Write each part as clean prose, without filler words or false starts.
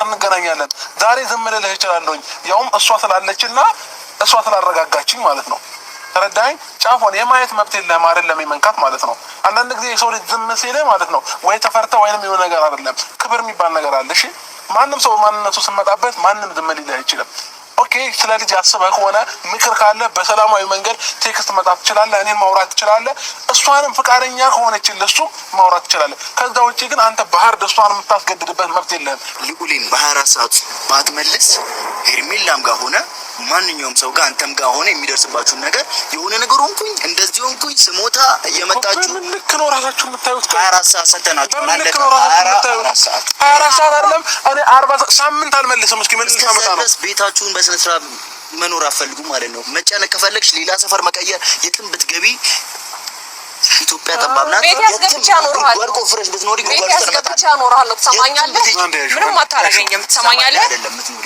እንገናኛለን። ዛሬ ዝም ልልህ እችላለሁኝ ያውም እሷ ስላለችና እሷ ስላረጋጋችኝ ማለት ነው። ተረዳኝ። ጫፎን የማየት መብት የለህም አይደለም የመንካት ማለት ነው። አንዳንድ ጊዜ የሰው ልጅ ዝም ሲል ማለት ነው ወይ ተፈርተ ወይንም የሆነ ነገር አይደለም ክብር የሚባል ነገር አለ። እሺ ማንም ሰው ማንነቱ ስመጣበት ማንም ዝም ሊልህ አይችልም። ኦኬ ስለ ልጅ አስበህ ከሆነ ምክር ካለ በሰላማዊ መንገድ ቴክስት መጣፍ ትችላለህ፣ እኔን ማውራት ትችላለህ። እሷንም ፍቃደኛ ከሆነች ለሱ ማውራት ትችላለህ። ከዛ ውጪ ግን አንተ ባህር ደስቷን የምታስገድድበት መብት የለህም። ልዑልን በ24 ሰዓት ባትመልስ ሄርሜላም ጋር ሆነ ማንኛውም ሰው ጋር አንተም ጋር ሆነ የሚደርስባችሁን ነገር የሆነ ነገር ሆንኩኝ እንደዚህ ሆንኩኝ ስሞታ እየመጣችሁ ልክ ነው ራሳችሁ የምታዩት 24 ሰዓት ሰተናችሁ ማለት ነው። 24 ሰዓት አይደለም እኔ 40 ሳምንት አልመልስም። እስኪ ምን ታመጣ ነው? ቤታችሁን በስነ ስርዓት መኖር አፈልጉ ማለት ነው። መጨነቅ ከፈለግሽ ሌላ ሰፈር መቀየር የትም ብትገቢ ኢትዮጵያ ተባብናት ቤት ያስገብቻ ኖርሃል። ወርቆ ፍረሽ ብትኖሪ ቤት ያስገብቻ ኖርሃል። ትሰማኛለህ? ምንም አታረገኝም። ትሰማኛለህ? አይደለም ምትኖሪ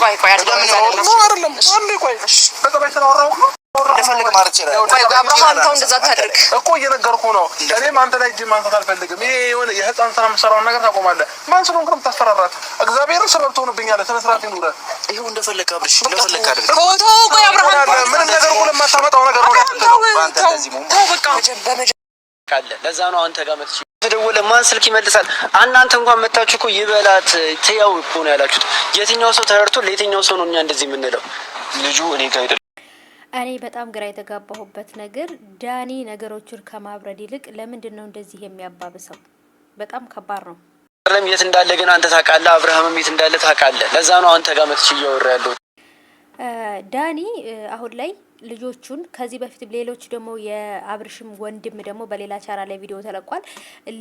ቆይ አይደለም ቆይ በተባይ ተናወራው ነው ለፈልግ ማለት ይችላል። ቆይ አብርሃም ተው እንደዛ ታድርግ እኮ እየነገርኩህ ነው። እኔም አንተ ላይ እጅ ማንሳት አልፈልግም። ይሄ የሆነ የህፃን ስራ የምትሰራውን ነገር ታቆማለህ። ማን ስለሆንክ ነው የምታስፈራራት? እግዚአብሔርን ሰበብ ትሆንብኛለህ። ስነ ስርዓት ይኑርህ። ይሄው እንደፈለክ አብርሽ እንደፈለክ አድርግ። ተው ቆይ አብርሃም ምን ነገር ሁሉ የማታመጣው ነገር ነው። ተው በቃ ካለ ለዛ ነው አንተ ጋር መጥቼ ተደወለ። ማን ስልክ ይመልሳል? እናንተ እንኳን መጣችሁ እኮ ይበላት ተያው እኮ ነው ያላችሁት። የትኛው ሰው ተረድቶ ለየትኛው ሰው ነው እኛ እንደዚህ የምንለው? ልጁ እኔ ጋር አይደለም። እኔ በጣም ግራ የተጋባሁበት ነገር ዳኒ ነገሮችን ከማብረድ ይልቅ ለምንድን ነው እንደዚህ የሚያባብሰው? በጣም ከባድ ነው። የት እንዳለ ግን አንተ ታውቃለህ፣ አብርሃምም የት እንዳለ ታውቃለህ። ለዛ ነው አንተ ጋር መጥቼ እያወራ ያለው። ዳኒ አሁን ላይ ልጆቹን ከዚህ በፊት ሌሎች ደግሞ የአብርሽም ወንድም ደግሞ በሌላ ቻናል ላይ ቪዲዮ ተለቋል።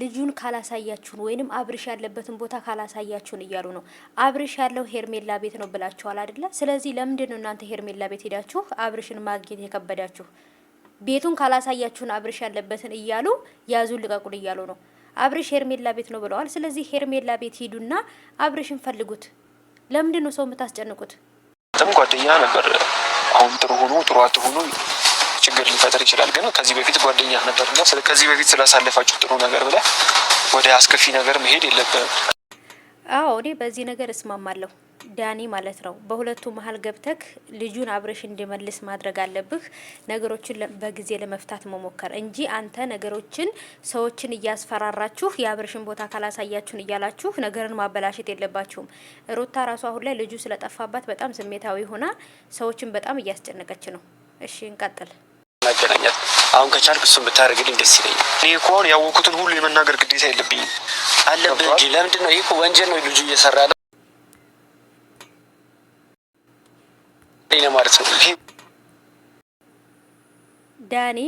ልጁን ካላሳያችሁን ወይንም አብርሽ ያለበትን ቦታ ካላሳያችሁን እያሉ ነው። አብርሽ ያለው ሄርሜላ ቤት ነው ብላችኋል አይደለ? ስለዚህ ለምንድን ነው እናንተ ሄርሜላ ቤት ሄዳችሁ አብርሽን ማግኘት የከበዳችሁ? ቤቱን ካላሳያችሁን አብርሽ ያለበትን እያሉ ያዙን ልቀቁን እያሉ ነው። አብርሽ ሄርሜላ ቤት ነው ብለዋል። ስለዚህ ሄርሜላ ቤት ሂዱና አብርሽን ፈልጉት። ለምንድን ነው ሰው የምታስጨንቁት? በጣም ጓደኛ ነበር። አሁን ጥሩ ሆኖ ጥሩ አትሆኑ ችግር ሊፈጠር ይችላል። ግን ከዚህ በፊት ጓደኛ ነበርና ከዚህ በፊት ስላሳለፋችሁ ጥሩ ነገር ብለህ ወደ አስከፊ ነገር መሄድ የለብህም። አዎ እኔ በዚህ ነገር እስማማለሁ። ዳኒ ማለት ነው በሁለቱ መሀል ገብተክ ልጁን አብርሽ እንዲመልስ ማድረግ አለብህ። ነገሮችን በጊዜ ለመፍታት መሞከር እንጂ አንተ ነገሮችን ሰዎችን እያስፈራራችሁ የአብርሽን ቦታ ካላሳያችሁን እያላችሁ ነገርን ማበላሸት የለባችሁም። ሩታ ራሱ አሁን ላይ ልጁ ስለጠፋባት በጣም ስሜታዊ ሆና ሰዎችን በጣም እያስጨነቀች ነው። እሺ እንቀጥል። ማገናኛት አሁን ከቻልክ እሱን ብታደርግልኝ ደስ ይለኛል። እኔ እኮ አሁን ያወኩትን ሁሉ የመናገር ግዴታ የለብኝም። አለብህ እንጂ ለምንድን ነው? ይሄ እኮ ወንጀል ነው ልጁ እየሰራ ያለው ማለት ነው። ዳኒ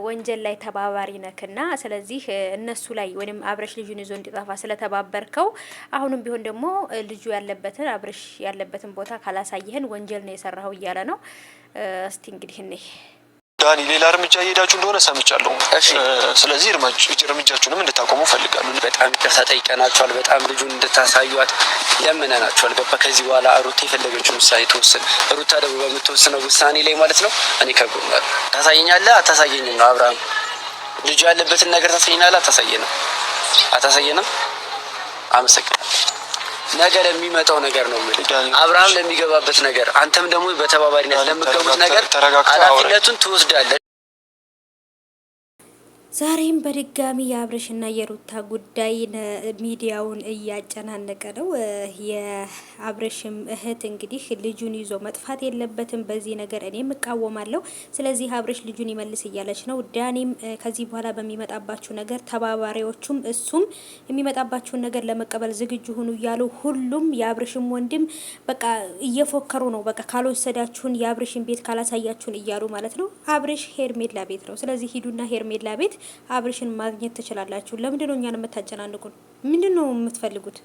ወንጀል ላይ ተባባሪ ነክና ስለዚህ እነሱ ላይ ወይንም አብርሽ ልጁን ይዞ እንዲጠፋ ስለተባበርከው አሁንም ቢሆን ደግሞ ልጁ ያለበትን አብርሽ ያለበትን ቦታ ካላሳየህን ወንጀል ነው የሰራኸው እያለ ነው። እስቲ እንግዲህ እኔ ዳኒ ሌላ እርምጃ እየሄዳችሁ እንደሆነ ሰምቻለሁ። ስለዚህ እርምጃችሁንም እንድታቆሙ ፈልጋለሁ። በጣም ይቅርታ ጠይቀናችኋል። በጣም ልጁን እንድታሳዩት ለምነናችኋል። ገባ? ከዚህ በኋላ ሩታ የፈለገችውን ውሳኔ ትወስን። ሩታ ደግሞ በምትወስነው ውሳኔ ላይ ማለት ነው እኔ ከጎናለሁ። ታሳየኛለህ አታሳየኝም ነው? አብርሃም ልጁ ያለበትን ነገር ታሳየናለህ አታሳየንም? አመሰግናለሁ። ነገ ለሚመጣው ነገር ነው ማለት አብርሃም ለሚገባበት ነገር አንተም ደግሞ በተባባሪነት ለምትገቡት ነገር ኃላፊነቱን ትወስዳለህ። ዛሬም በድጋሚ የአብርሽና የሩታ ጉዳይ ሚዲያውን እያጨናነቀ ነው። የአብርሽም እህት እንግዲህ ልጁን ይዞ መጥፋት የለበትም በዚህ ነገር እኔም እቃወማለሁ። ስለዚህ አብርሽ ልጁን ይመልስ እያለች ነው። ዳኒም ከዚህ በኋላ በሚመጣባችሁ ነገር ተባባሪዎቹም እሱም የሚመጣባችሁን ነገር ለመቀበል ዝግጁ ሁኑ እያሉ ሁሉም የአብርሽም ወንድም በቃ እየፎከሩ ነው። በቃ ካልወሰዳችሁን የአብርሽን ቤት ካላሳያችሁን እያሉ ማለት ነው። አብርሽ ሄርሜላ ቤት ነው። ስለዚህ ሂዱና ሄርሜላ ቤት አብርሽን ማግኘት ትችላላችሁ። ለምንድን ነው እኛን የምታጨናንቁን? ምንድን ነው የምትፈልጉት?